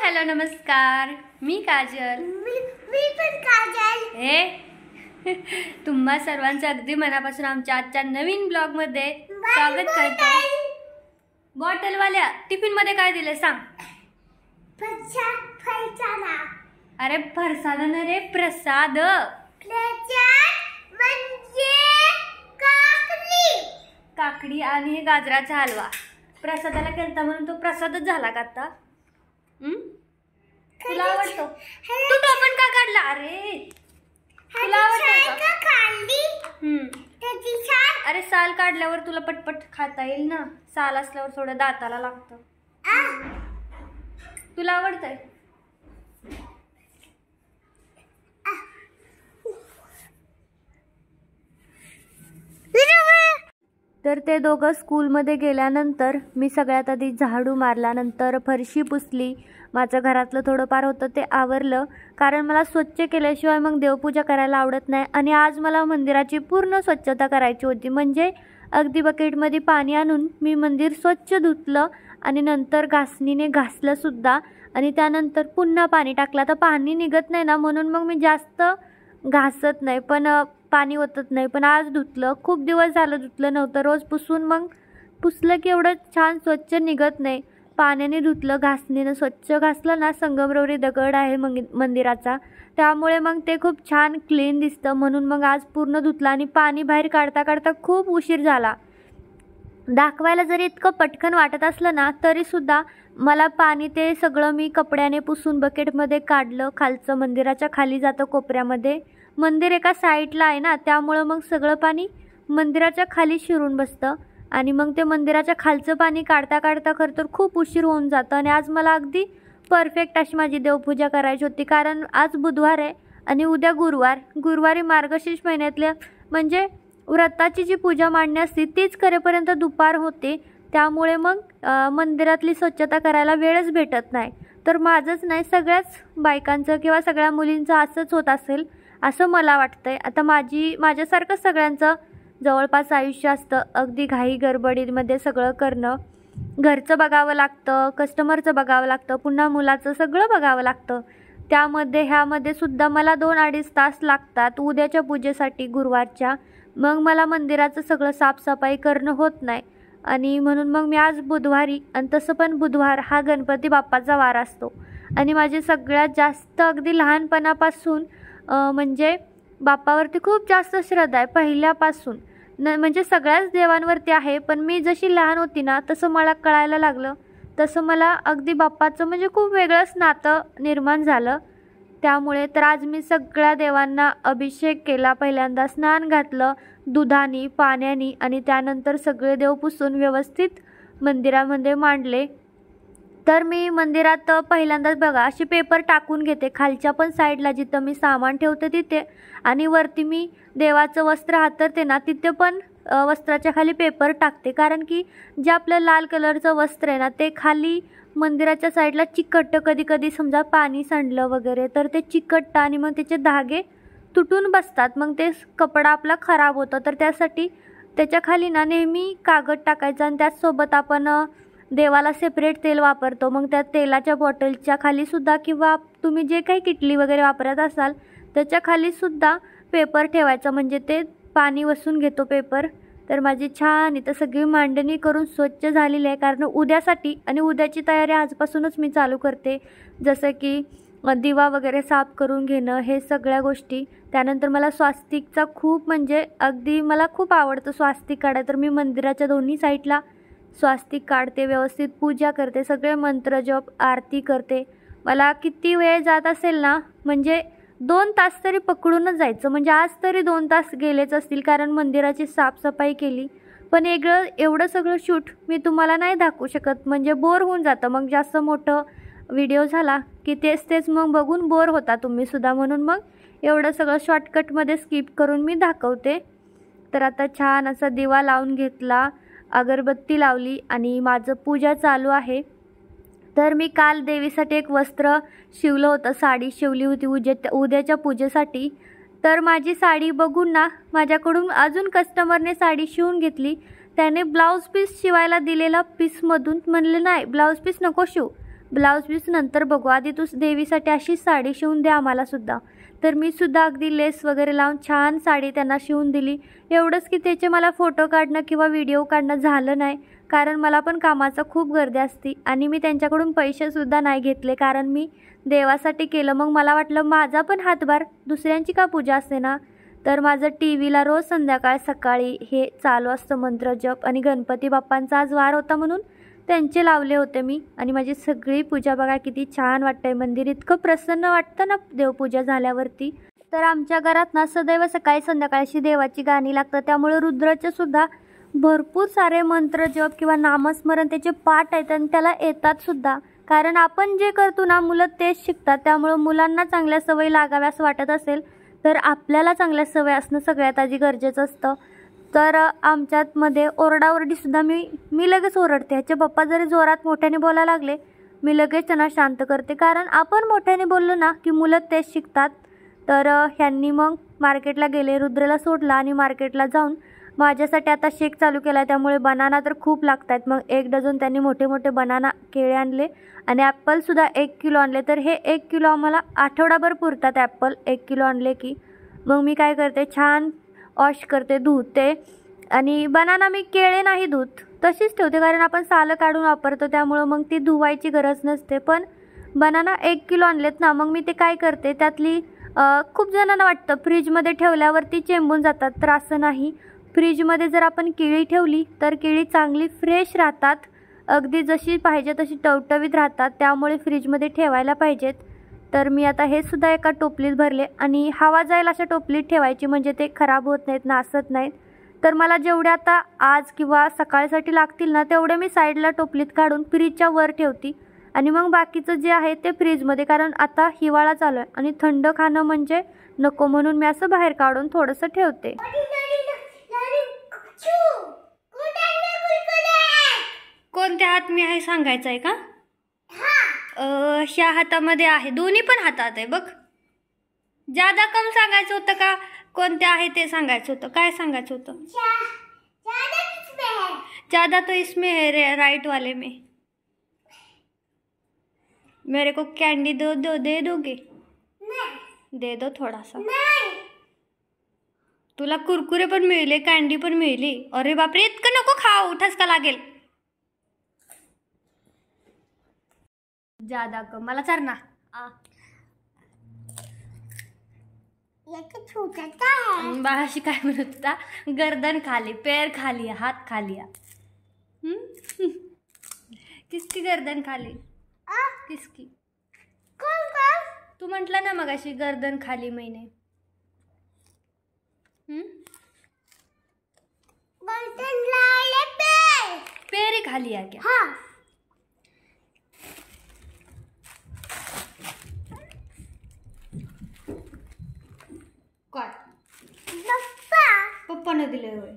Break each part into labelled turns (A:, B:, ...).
A: Hello नमस्कार, मी काजल.
B: मी पण काजल.
A: हे तुम्हा सर्वांचं अगदी मनापासून आमच्या आजच्या नवीन ब्लॉग मध्ये स्वागत करतो. बॉटलवाल्या टिफिन मध्ये काय दिले सांग?
B: फरसाण.
A: अरे फरसाण ना रे, प्रसाद.
B: म्हणजे
A: काकडी आणि हे गाजराचा हलवा प्रसादाला केलता म्हणून तो प्रसादच झाला का आता? तुला आवडतो? तू तो पण का काढला? अरे तुला आवडतो का? अरे साल काढल्यावर तुला पटपट खाता येईल ना. साल असल्यावर थोडं दाताला लागतं. तुला आवडतंय? तर ते दोघं स्कूलमध्ये गेल्यानंतर मी सगळ्यात आधी झाडू मारल्यानंतर फरशी पुसली. माझं घरातलं थोडंफार होतं ते आवरलं, कारण मला स्वच्छ केल्याशिवाय मग देवपूजा करायला आवडत नाही. आणि आज मला मंदिराची पूर्ण स्वच्छता करायची होती. म्हणजे अगदी बकेटमध्ये पाणी आणून मी मंदिर स्वच्छ धुतलं आणि नंतर घासणीने घासलंसुद्धा. आणि त्यानंतर पुन्हा पाणी टाकलं. तर पाणी निघत नाही ना, म्हणून मग मी जास्त घासत नाही, पण पाणी ओतत नाही. पण आज धुतलं, खूप दिवस झालं धुतलं नव्हतं. रोज पुसून मग पुसलं की एवढं छान स्वच्छ निघत नाही. पाण्याने धुतलं, घासणीनं स्वच्छ घासलं ना. संगमरवरी दगड आहे मंदिराचा, त्यामुळे मग ते खूप छान क्लीन दिसतं. म्हणून मग आज पूर्ण धुतलं. आणि पाणी बाहेर काढता काढता खूप उशीर झाला. दाखवायला जरी इतकं पटकन वाटत असलं ना, तरीसुद्धा मला पाणी ते सगळं मी कपड्याने पुसून बकेटमध्ये काढलं. खालचं मंदिराच्या खाली जातं कोपऱ्यामध्ये. मंदिर एका साईडला आहे ना, त्यामुळं मग सगळं पाणी मंदिराच्या खाली शिरून बसतं. आणि मग ते मंदिराच्या खालचं पाणी काढता काढता खरं तर खूप उशीर होऊन जातं. आणि आज मला अगदी परफेक्ट अशी माझी देवपूजा करायची होती, कारण आज बुधवार आहे आणि उद्या गुरुवार. गुरुवारी मार्गशीर्ष महिन्यातल्या म्हणजे व्रताची जी पूजा मांडणी असते तीच करेपर्यंत दुपार होते. त्यामुळे मग मंदिरातली स्वच्छता करायला वेळच भेटत नाही. तर माझंच नाही, सगळ्याच बायकांचं किंवा सगळ्या मुलींचं असंच होत असेल असं मला वाटतंय. आता माझ्यासारखं सगळ्यांचं जवळपास आयुष्य असतं. अगदी घाई गडबडीमध्ये सगळं करणं, घरचं बघावं लागतं, कस्टमरचं बघावं लागतं, पुन्हा मुलाचं सगळं बघावं लागतं. ह्यामध्ये सुद्धा मला 2-2.5 तास लागतात उद्याच्या पूजेसाठी गुरुवारच्या. मग मला मंदिराचं सगळं साफसफाई करणं होत नाही. आणि म्हणून मग मी आज बुधवारी, आणि तसं पण बुधवार हा गणपती बाप्पाचा वार असतो. आणि माझी सगळ्यात जास्त अगदी लहानपणापासून म्हणजे बाप्पावरती खूप जास्त श्रद्धा आहे पहिल्यापासून. म्हणजे सगळ्याच देवांवरती आहे, पण मी जशी लहान होती ना तसं मला कळायला लागलं, तसं मला अगदी बाप्पाचं म्हणजे खूप वेगळंच नातं निर्माण झालं. त्यामुळे तर आज मी सगळ्या देवांना अभिषेक केला. पहिल्यांदा स्नान घातलं दुधानी पाण्यानी, आणि त्यानंतर सगळे देव पुसून व्यवस्थित मंदिरामध्ये मांडले. तर मी मंदिरात पहिल्यांदाच बघा अशी पेपर टाकून घेते खालच्या पण साईडला, जिथं मी सामान ठेवते तिथे. आणि वरती मी देवाचं वस्त्र हातरते ना, तिथे पण वस्त्राच्या खाली पेपर टाकते. कारण की जे आपलं लाल कलरचं वस्त्र आहे ना, ते खाली मंदिराच्या साईडला चिकटतं. कधी कधी समजा पाणी सांडलं वगैरे तर ते चिकटतं आणि मग त्याचे धागे तुटून बसतात. मग ते कपडा आपला खराब होतं. तर त्यासाठी त्याच्या खाली ना नेहमी कागद टाकायचा. आणि त्याचसोबत आपण देवाला सेपरेट तेल वापरतो. मग त्या तेलाच्या बॉटलच्या खालीसुद्धा, किंवा तुम्ही जे काही किटली वगैरे वापरत असाल त्याच्या खालीसुद्धा पेपर ठेवायचा, म्हणजे ते पाणी वसून घेतो पेपर. तर माझी छान इथं सगळी मांडणी करून स्वच्छ झालेली आहे, कारण उद्यासाठी. आणि उद्याची तयारी आजपासूनच मी चालू करते, जसं की दिवा वगैरे साफ करून घेणं, हे सगळ्या गोष्टी. त्यानंतर मला स्वास्तिकचा खूप म्हणजे अगदी मला खूप आवडतं स्वास्तिक काढायला. तर मी मंदिराच्या दोन्ही साईडला स्वास्तिक काढते, व्यवस्थित पूजा करते, सगळे मंत्र जप आरती करते. मला किती वेळ जात असेल ना, म्हणजे 2 तास तरी पकडूनच जायचं. म्हणजे आज तरी 2 तास गेलेच असतील, कारण मंदिराची साफसफाई केली. पण एवढं सगळं शूट मी तुम्हाला नाही दाखवू शकत, म्हणजे बोर होऊन जातं. मग जास्त मोठं व्हिडिओ झाला की तेच मग बघून बोर होता तुम्हीसुद्धा. म्हणून मग एवढं सगळं शॉर्टकटमध्ये स्किप करून मी दाखवते. तर आता छान असा दिवा लावून घेतला, अगरबत्ती लावली आणि माझं पूजा चालू आहे. तर मी काल देवीसाठी एक वस्त्र शिवलं होतं, साडी शिवली होती उद्याच्या पूजेसाठी. तर माझी साडी बघून ना माझ्याकडून अजून कस्टमरने साडी शिवून घेतली. त्याने ब्लाऊज पीस शिवायला दिलेला पीसमधून म्हणले नाही ब्लाऊज पीस नको शिव, ब्लाऊज पीस नंतर बघू, आधी तू देवीसाठी अशी साडी शिवून दे आम्हालासुद्धा. तर मी सुद्धा अगदी लेस वगैरे लावून छान साडी त्यांना शिवून दिली. एवढंच की त्याचे मला फोटो काढणं किंवा व्हिडिओ काढणं झालं नाही, कारण मला पण कामाचं खूप गर्दी असते आणि मी त्यांच्याकडून पैसेसुद्धा नाही घेतले, कारण मी देवासाठी केलं. मग मला वाटलं माझा पण हातभार, दुसऱ्यांची का पूजा असते ना. तर माझं टी व्हीला रोज संध्याकाळ सकाळी हे चालू असतं मंत्र जप, आणि गणपती बाप्पांचा आज वार होता म्हणून त्यांचे लावले होते मी. आणि माझी सगळी पूजा बघा किती छान वाटतंय. मंदिर इतकं प्रसन्न वाटतं ना देवपूजा झाल्यावरती. तर आमच्या घरात ना सदैव सकाळी संध्याकाळची देवाची गाणी लागतात, त्यामुळे रुद्राचे सुद्धा भरपूर सारे मंत्र जप किंवा नामस्मरण त्याचे पाठ आहेत आणि त्याला येतात सुद्धा. कारण आपण जे करतो ना मुलं तेच शिकतात, त्यामुळं मुलांना चांगल्या सवयी लागाव्या असं वाटत असेल तर आपल्याला चांगल्या सवय असणं सगळ्यात आधी गरजेचं असतं. तर आमच्यामध्ये ओरडाओरडीसुद्धा मी लगेच ओरडते. ह्याचे पप्पा जरी जोरात मोठ्याने बोलायला लागले मी लगेच त्यांना शांत करते, कारण आपण मोठ्याने बोललो ना की मुलं तेच शिकतात. तर ह्यांनी मग मार्केटला गेले, रुद्रला सोडला आणि मार्केटला जाऊन माझ्यासाठी आता शेक चालू केला. त्यामुळे बनाना तर खूप लागतात. मग 1 डझन त्यांनी मोठे मोठे बनाना केळे आणले आणि ॲपलसुद्धा 1 किलो आणले. तर हे 1 किलो आम्हाला आठवडाभर पुरतात ॲपल 1 किलो आणले की. मग मी काय करते, छान वॉश करते, धुते. आणि बनाना मी केळे नाही धुत, तशीच ठेवते, कारण आपण सालं काढून वापरतो, त्यामुळं मग ती धुवायची गरज नसते. पण बनाना 1 किलो आणलेत ना, मग मी ते काय करते, त्यातली खूप जणांना वाटतं फ्रीजमध्ये ठेवल्यावरती चेंबून जातात, तर असं नाही. फ्रीजमध्ये जर आपण केळी ठेवली तर केळी चांगली फ्रेश राहतात, अगदी जशी पाहिजे तशी टवटवीत राहतात, त्यामुळे फ्रीजमध्ये ठेवायला पाहिजेत. तर मी आता हे सुद्धा एका टोपलीत भरले आणि हवा जाईल अशा टोपलीत ठेवायची, म्हणजे ते खराब होत नाहीत, नासत नाहीत. तर मला जेवढे आता आज किंवा सकाळसाठी लागतील ना तेवढे मी साईडला टोपलीत काढून फ्रीजच्या वर ठेवते आणि मग बाकीचं जे आहे ते फ्रीजमध्ये, कारण आता हिवाळा चालू आहे आणि थंड खाणं म्हणजे नको, म्हणून मी असं बाहेर काढून थोडंसं ठेवते. कोणत्या हात मी आहे सांगायचं आहे का? ह्या हातामध्ये आहे, दोन्ही पण हातात आहे बघ. ज्यादा कम सांगायचं होतं का कोणत्या आहे ते सांगायचं होतं? काय सांगायचं होतं? ज्यादा तो इसमें है, राइट वाले में. मेरे को कैंडी दे दोगे? दे दो थोड़ा सा. तुला कुरकुरे पण मिळले, कँडी पण मिळली. अरे बापरे, इतकं नको खाऊ, ठसका लागेल. ज्यादा कम मला चर ना. बाळाशी काय म्हणत होता? गर्दन खाली, पैर खाली, हात खाली. किसकी गर्दन खाली? किसकी? तू म्हटलं ना मगाशी गर्दन खाली मैंने. पैर ही खाली है क्या? हाँ. पप्पानं दिलंय होय?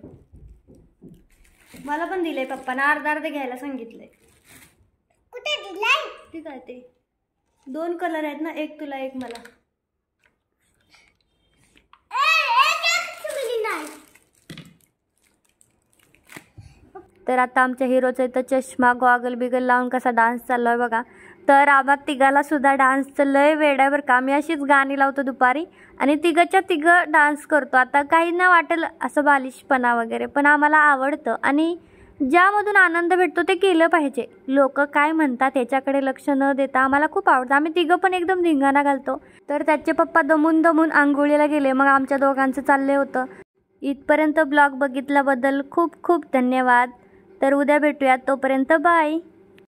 A: मला पण दिलंय पप्पानं, अर्धा घ्यायला सांगितलंय. कुठे दिलंय? ठीक आहे, ते 2 कलर आहेत ना, एक तुला एक मला. तर आता आमच्या हिरोचा इथं चष्मा गॉगल बिगल लावून कसा डान्स चालू आहे बघा. तर आम्हा तिघाला सुद्धा डान्सचं लय वेड आहे बरं का. मी अशीच गाणी लावतो दुपारी आणि तिघच्या तिघं डान्स करतो. आता काहींना वाटेल असं बालिशपणा वगैरे, पण आम्हाला आवडतं आणि ज्यामधून आनंद भेटतो ते केलं पाहिजे. लोक काय म्हणतात ह्याच्याकडे लक्ष न देता आम्हाला खूप आवडतं. आम्ही तिघं पण एकदम धिंगाणा घालतो. तर त्याचे पप्पा दमून दमून आंघोळीला गेले, मग आमच्या दोघांचं चाललं होतं. इथपर्यंत ब्लॉग बघितल्याबद्दल खूप खूप धन्यवाद. तर उद्या भेटूयात, तोपर्यंत बाय.